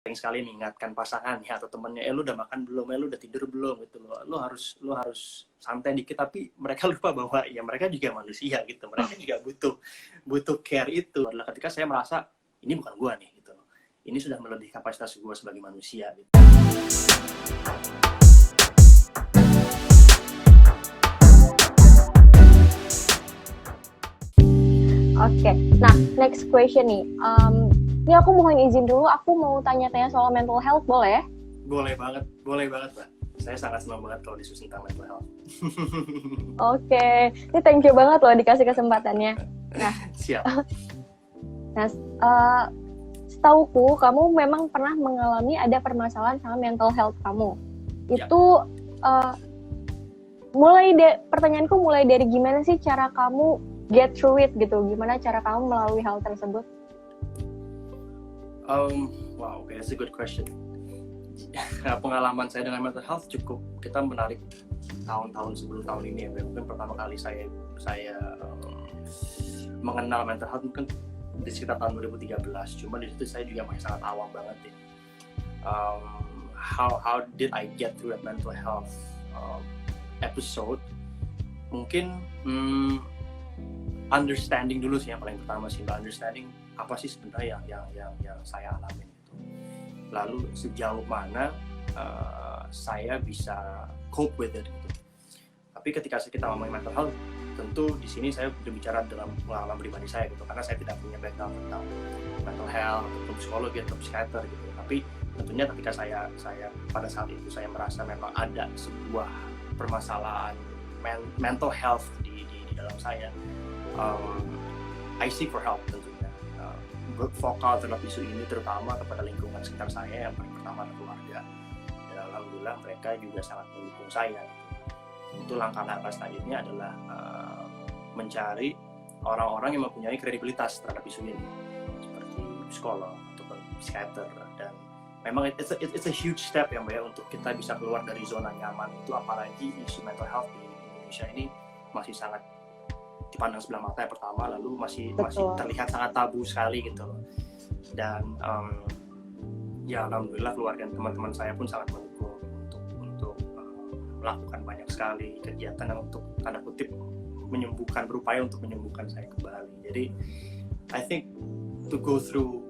sering sekali mengingatkan pasangannya atau temennya, lu udah makan belum, lu udah tidur belum, gitu loh. Lu harus santai dikit, tapi mereka lupa bahwa ya mereka juga manusia gitu, mereka juga butuh care itu. Adalah ketika saya merasa ini bukan gua nih gitu, ini sudah melebihi kapasitas gua sebagai manusia gitu. Oke, nah next question nih. Ini aku mohon izin dulu, aku mau tanya-tanya soal mental health, boleh? Boleh banget, Mbak. Saya sangat senang banget kalau diskusi tentang mental health. Oke, ini thank you banget loh dikasih kesempatannya. Nah, siap. Nah, setauku kamu memang pernah mengalami ada permasalahan sama mental health kamu. Itu pertanyaanku mulai dari gimana sih cara kamu get through it gitu? Gimana cara kamu melalui hal tersebut? Wow, okay, that's a good question. Pengalaman saya dengan mental health cukup kita menarik tahun-tahun sebelum tahun ini ya. Mungkin pertama kali saya mengenal mental health mungkin di sekitar tahun 2013. Cuma di situ saya juga masih sangat awam banget ya. How did I get through that mental health episode? Mungkin understanding dulu sih yang paling pertama sih, understanding apa sih sebenarnya yang saya alami gitu. Lalu sejauh mana saya bisa cope with it gitu. Tapi ketika kita ngomongin mental health, tentu di sini saya berbicara dalam pengalaman pribadi saya gitu, karena saya tidak punya background tentang mental health atau psikologi atau psikiater gitu. Tapi tentunya ketika saya pada saat itu saya merasa memang ada sebuah permasalahan mental health di dalam saya, I seek for help tentunya. Vokal terhadap isu ini terutama kepada lingkungan sekitar saya, yang paling pertama adalah keluarga, dan alhamdulillah mereka juga sangat mendukung saya. Itu langkah-langkah selanjutnya adalah mencari orang-orang yang mempunyai kredibilitas terhadap isu ini, seperti psikolog atau psikiater. Dan memang it's a huge step ya Mbak ya, untuk kita bisa keluar dari zona nyaman itu, apalagi isu mental health di Indonesia ini masih sangat dipandang sebelah mata yang pertama, lalu masih terlihat sangat tabu sekali gitu. Dan ya alhamdulillah keluarga dan teman-teman saya pun sangat mendukung untuk melakukan banyak sekali kegiatan yang untuk tanda kutip berupaya untuk menyembuhkan saya kembali. Jadi I think to go through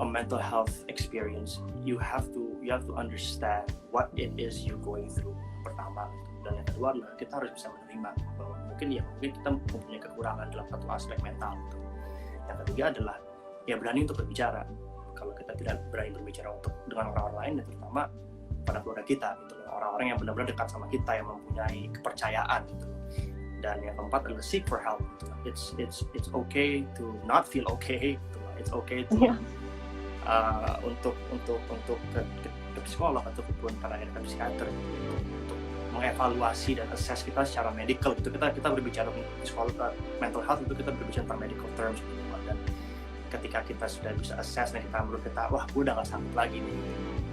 a mental health experience, you have to understand what it is you're going through pertama. Dan yang kedua adalah kita harus bisa menerima bahwa mungkin kita mempunyai kekurangan dalam satu aspek mental gitu. Yang ketiga adalah ya berani untuk berbicara. Kalau kita tidak berani berbicara dengan orang-orang lain, dan terutama pada keluarga kita gitu, orang-orang yang benar-benar dekat sama kita, yang mempunyai kepercayaan gitu. Dan yang keempat adalah seek for help gitu. It's okay to not feel okay gitu. It's okay to untuk ke psikolog ataupun pada akhirnya ke psikiater gitu, untuk mengevaluasi dan assess kita secara medical gitu. Kita berbicara psikolog mental health itu kita berbicara tentang medical terms gitu. Dan ketika kita sudah bisa assess dan menurut kita wah gue udah gak sanggup lagi nih,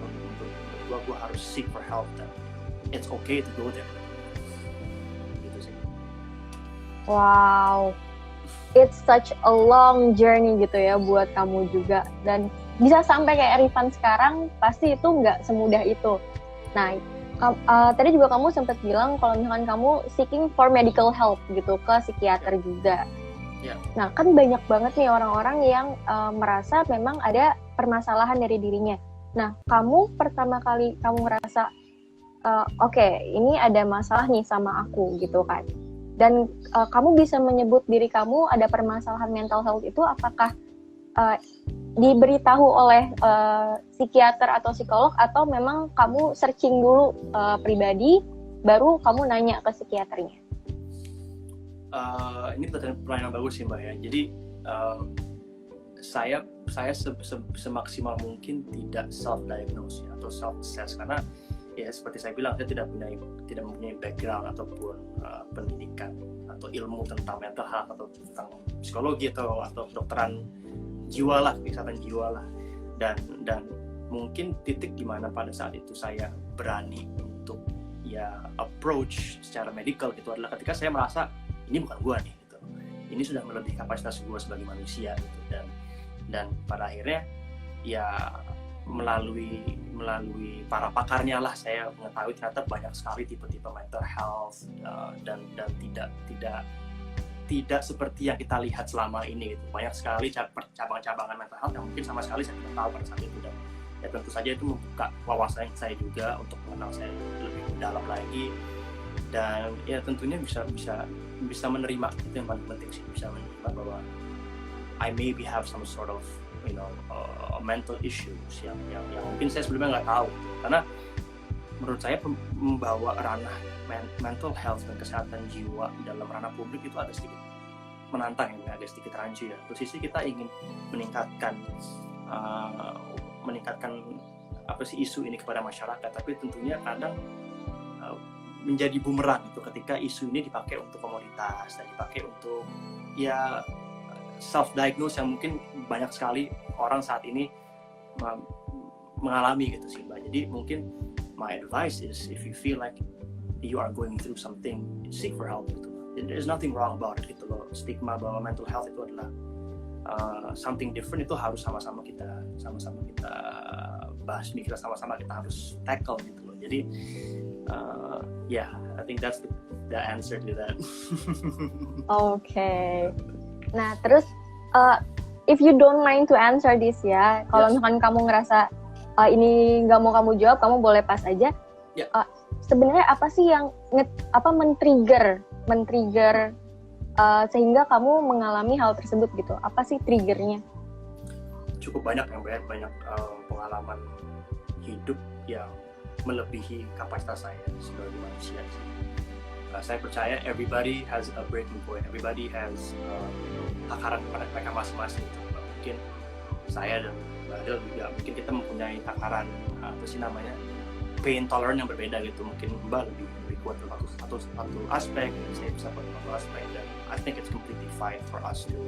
untuk gue harus seek for help, dan it's okay to go there gitu sih. Wow, it's such a long journey gitu ya buat kamu juga, dan bisa sampai kayak Rifan sekarang pasti itu nggak semudah itu. Nah, tadi juga kamu sempat bilang kalau misalkan kamu seeking for medical help gitu ke psikiater juga. Yeah. Nah, kan banyak banget nih orang-orang yang merasa memang ada permasalahan dari dirinya. Nah, kamu pertama kali kamu merasa okay, ini ada masalah nih sama aku gitu kan. Dan kamu bisa menyebut diri kamu ada permasalahan mental health itu apakah diberitahu oleh psikiater atau psikolog, atau memang kamu searching dulu pribadi baru kamu nanya ke psikiaternya? Ini pertanyaan bagus sih Mbak ya. Jadi saya semaksimal mungkin tidak self-diagnose atau self-assess, karena ya seperti saya bilang saya tidak mempunyai background ataupun pendidikan atau ilmu tentang mental health atau tentang psikologi atau kedokteran jiwa lah, kesehatan jiwa lah. Dan mungkin titik dimana pada saat itu saya berani untuk ya approach secara medical gitu adalah ketika saya merasa ini bukan gua nih gitu, ini sudah melebihi kapasitas gua sebagai manusia gitu. Dan pada akhirnya ya melalui para pakarnya lah saya mengetahui ternyata banyak sekali tipe-tipe mental health, dan tidak seperti yang kita lihat selama ini gitu. Banyak sekali cabang-cabangan mental health yang mungkin sama sekali saya tidak tahu pada saat itu, dan ya tentu saja itu membuka wawasan saya juga untuk mengenal saya lebih dalam lagi, dan ya tentunya bisa menerima, itu yang paling penting sih, bisa menerima bahwa I maybe have some sort of mental issues yang mungkin saya sebelumnya nggak tahu, karena menurut saya membawa ranah mental health dan kesehatan jiwa dalam ranah publik itu agak sedikit menantang, agak sedikit rancu ya. Di sisi kita ingin meningkatkan apa sih isu ini kepada masyarakat, tapi tentunya kadang menjadi bumerang itu ketika isu ini dipakai untuk komoditas dan dipakai untuk ya self-diagnose yang mungkin banyak sekali orang saat ini mengalami gitu sih Mbak. Jadi mungkin my advice is if you feel like you are going through something, seek for help gitu. There's nothing wrong about it gitu loh. Stigma bahwa mental health itu adalah something different itu harus sama-sama kita bahas, kita sama-sama kita harus tackle gitu loh. Jadi yeah, I think that's the answer to that. Okay. Nah, terus if you don't mind to answer this ya, kalau misalkan kamu ngerasa ini nggak mau kamu jawab, kamu boleh pas aja. Yeah. Sebenarnya apa sih yang men-trigger sehingga kamu mengalami hal tersebut gitu? Apa sih triggernya? Cukup banyak pengalaman hidup yang melebihi kapasitas saya sebagai manusia. Saya percaya everybody has a breaking point, everybody has takaran mereka masing-masing. Mungkin saya dan Mbak Adel juga mungkin kita mempunyai takaran pain tolerance yang berbeda gitu. Mungkin Mbak lebih kuat dalam satu aspek, saya bisa kuat dalam satu aspek, dan I think it's completely fine for us to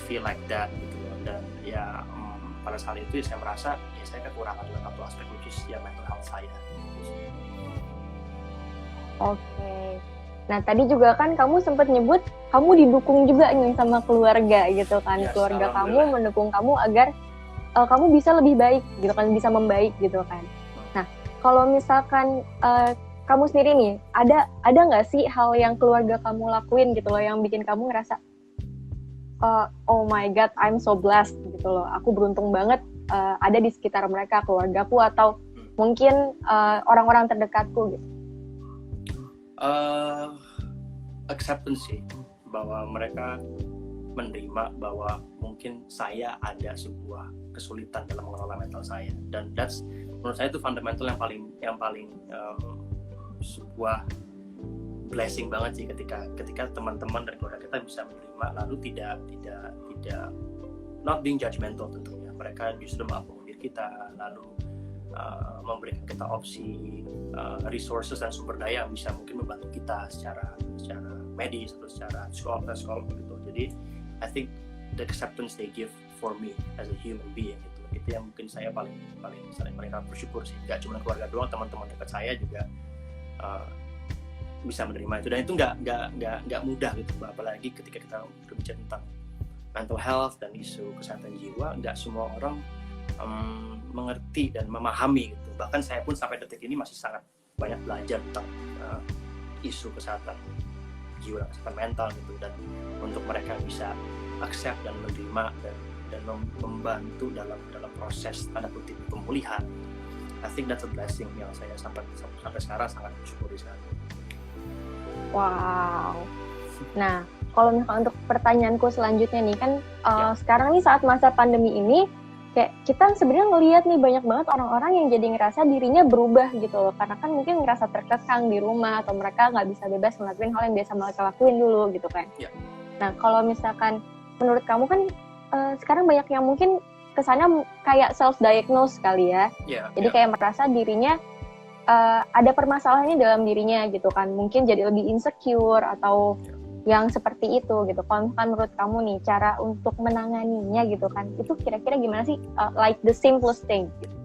feel like that gitu. Dan ya pada saat itu saya merasa ya saya kekurangan dalam satu aspek, which is ya mental health saya. Oke. Nah, tadi juga kan kamu sempat nyebut kamu didukung juga nih sama keluarga gitu kan. Yes, keluarga kamu mendukung kamu agar kamu bisa lebih baik gitu kan, bisa membaik gitu kan. Nah, kalau misalkan kamu sendiri nih, ada nggak sih hal yang keluarga kamu lakuin gitu loh yang bikin kamu ngerasa oh my god, I'm so blessed gitu loh. Aku beruntung banget ada di sekitar mereka, keluargaku atau mungkin orang-orang terdekatku gitu. Acceptance sih, bahwa mereka menerima bahwa mungkin saya ada sebuah kesulitan dalam mengelola mental saya, dan that's menurut saya itu fundamental yang paling sebuah blessing banget sih ketika teman-teman dan keluarga kita bisa menerima, lalu tidak not being judgmental tentunya. Mereka justru mengakomodir kita, lalu memberikan kita opsi, resources dan sumber daya yang bisa mungkin membantu kita secara medis atau secara psikolog gitu. Jadi I think the acceptance they give for me as a human being itu yang mungkin saya paling bersyukur sih. Gak cuma keluarga doang, teman-teman dekat saya juga bisa menerima itu, dan itu nggak mudah gitu, apalagi ketika kita berbicara tentang mental health dan isu kesehatan jiwa. Nggak semua orang mengerti dan memahami gitu. Bahkan saya pun sampai detik ini masih sangat banyak belajar tentang isu kesehatan jiwa dan kesehatan mental gitu, dan untuk mereka bisa accept dan menerima dan membantu dalam proses tanda kutip pemulihan. I think that's a blessing yang saya sampai sekarang sangat bersyukuri sekali. Wow. Nah, kalau misalkan untuk pertanyaanku selanjutnya nih kan sekarang nih saat masa pandemi ini kayak kita sebenarnya ngelihat nih banyak banget orang-orang yang jadi ngerasa dirinya berubah gitu loh, karena kan mungkin ngerasa terkekang di rumah atau mereka nggak bisa bebas ngelakuin hal yang biasa mereka lakuin dulu gitu kan. Yeah. Nah, kalau misalkan menurut kamu kan sekarang banyak yang mungkin kesannya kayak self-diagnose kali ya. Jadi kayak merasa dirinya ada permasalahannya dalam dirinya gitu kan, mungkin jadi lebih insecure atau yang seperti itu gitu. Kalau menurut kamu nih cara untuk menanganinya gitu kan, itu kira-kira gimana sih? Like the simplest thing gitu.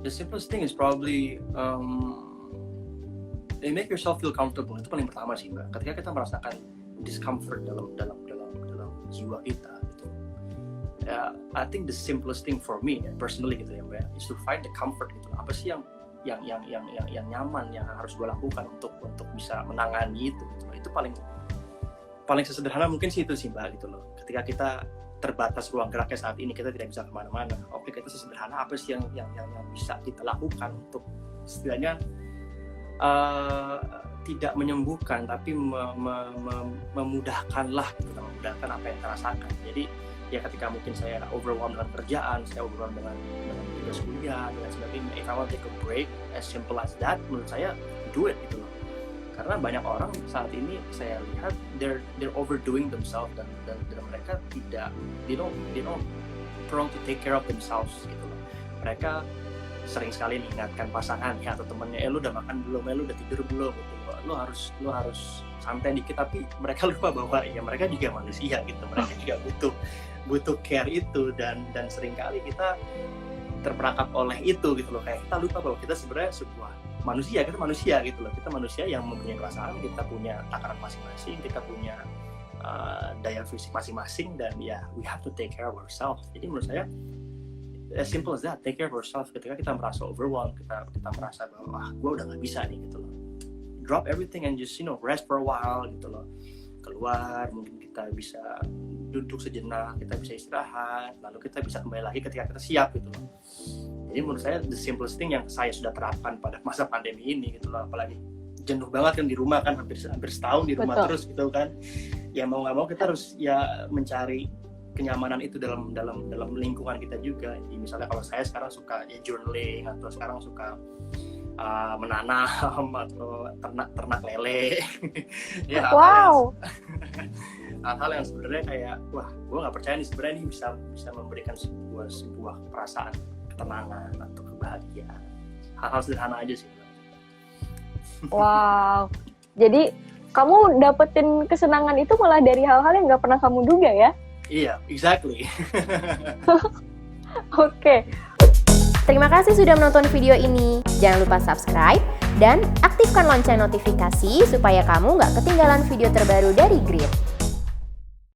The simplest thing is probably make yourself feel comfortable. Itu paling pertama sih Mbak. Ketika kita merasakan discomfort dalam jiwa kita gitu. I think the simplest thing for me personally gitu ya Mbak, is to find the comfort gitu. Apa sih yang nyaman yang harus gue lakukan untuk bisa menangani itu gitu. Itu paling sesederhana mungkin sih itu sih Mbak gitu loh. Ketika kita terbatas ruang geraknya saat ini, kita tidak bisa kemana-mana. Oke, kita sesederhana apa sih yang bisa kita lakukan untuk setidaknya tidak menyembuhkan tapi memudahkanlah gitu, memudahkan apa yang kita rasakan. Jadi ya ketika mungkin saya overwhelmed dengan kerjaan, saya overwhelmed dengan tugas kuliah dan sebagainya, if I want to take a break, as simple as that, menurut saya do it gitu loh. Karena banyak orang saat ini saya lihat they're overdoing themselves dan mereka tidak they don't prone to take care of themselves gitu loh. Mereka sering sekali mengingatkan pasangannya atau temannya, lu udah makan belum, lu udah tidur belum gitu. Lu harus santai dikit, tapi mereka lupa bahwa ya mereka juga manusia gitu. Mereka juga butuh care itu dan seringkali kita terperangkap oleh itu gitu loh. Kayak kita lupa bahwa kita sebenarnya sebuah manusia, kita manusia gitu loh. Kita manusia yang mempunyai perasaan, kita punya takaran masing-masing, kita punya daya fisik masing-masing, dan ya we have to take care of ourselves. Jadi menurut saya as simple as that, take care of ourselves. Ketika kita merasa overwhelmed, kita merasa bahwa gue udah nggak bisa nih gitu loh, drop everything and just rest for a while gitu loh. Keluar, mungkin kita bisa duduk sejenak, kita bisa istirahat, lalu kita bisa kembali lagi ketika kita siap gitu loh. Jadi menurut saya the simplest thing yang saya sudah terapkan pada masa pandemi ini gitu loh, apalagi jenuh banget kan di rumah kan, hampir setahun di rumah. Betul. Terus gitu kan, ya mau nggak mau kita harus ya mencari kenyamanan itu dalam lingkungan kita juga. Jadi misalnya kalau saya sekarang suka ya journaling, atau sekarang suka menanam atau ternak lele. Ya, wow. hal-hal yang sebenarnya kayak wah, gue nggak percaya nih sebenarnya ini bisa memberikan sebuah perasaan ketenangan atau kebahagiaan. Hal-hal sederhana aja sih. Wow. Jadi kamu dapetin kesenangan itu malah dari hal-hal yang nggak pernah kamu duga ya? Iya, exactly. Oke. Terima kasih sudah menonton video ini. Jangan lupa subscribe dan aktifkan lonceng notifikasi supaya kamu nggak ketinggalan video terbaru dari Grit.